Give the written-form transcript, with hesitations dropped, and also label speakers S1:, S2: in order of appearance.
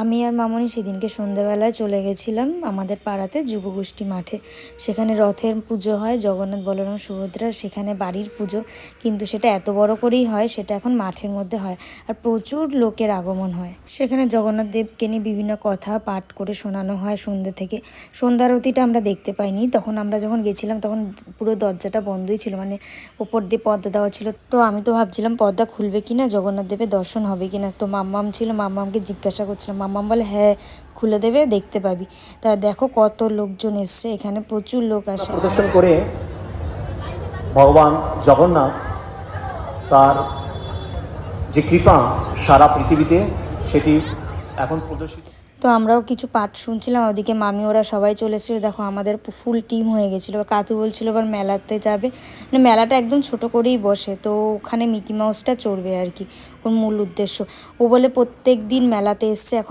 S1: আমি আর মামনি সেদিনকে সন্ধ্যাবেলায় চলে গেছিলাম আমাদের পাড়াতে যুবগোষ্ঠী মাঠে। সেখানে রথের পুজো হয়, জগন্নাথ বলরাম সুভদ্রার সেখানে বাড়ির পুজো, কিন্তু সেটা এত বড় করেই হয়, সেটা এখন মাঠের মধ্যে হয় আর প্রচুর লোকের আগমন হয়। সেখানে জগন্নাথ দেবকে নিয়ে বিভিন্ন কথা পাঠ করে শোনানো হয় সন্ধ্যে থেকে। সন্ধ্যা আরতিটা আমরা দেখতে পাইনি, তখন আমরা যখন গেছিলাম তখন পুরো দরজাটা বন্ধই ছিল, মানে ওপর দিয়ে পর্দা দেওয়া ছিল। তো আমি তো ভাবছিলাম পর্দা খুলবে কিনা, জগন্নাথ দেবের দর্শন হবে কিনা। তো মাম্মাম ছিল, মাম্মামকে জিজ্ঞাসা করছিলাম, মাম্মাম বলে হ্যাঁ খুলে দেবে, দেখতে পাবি। তা দেখো কত লোকজন এসছে, এখানে প্রচুর লোক আসে।
S2: প্রদর্শন করে ভগবান জগন্নাথ তার যে কৃপা সারা পৃথিবীতে সেটি এখন প্রদর্শিত।
S1: তো আমরাও কিছু পাঠ শুনছিলাম, ওদিকে মামি ওরা সবাই চলে এসেছিলো। দেখো আমাদের ফুল টিম হয়ে গেছিলো। কাতু বলছিল এবার মেলাতে যাবে, মানে মেলাটা একদম ছোট করেই বসে, তো ওখানে মিকি মাউসটা চড়বে আর কি, ওর মূল উদ্দেশ্য। ও বলে প্রত্যেক দিন মেলাতে এসছে, এখন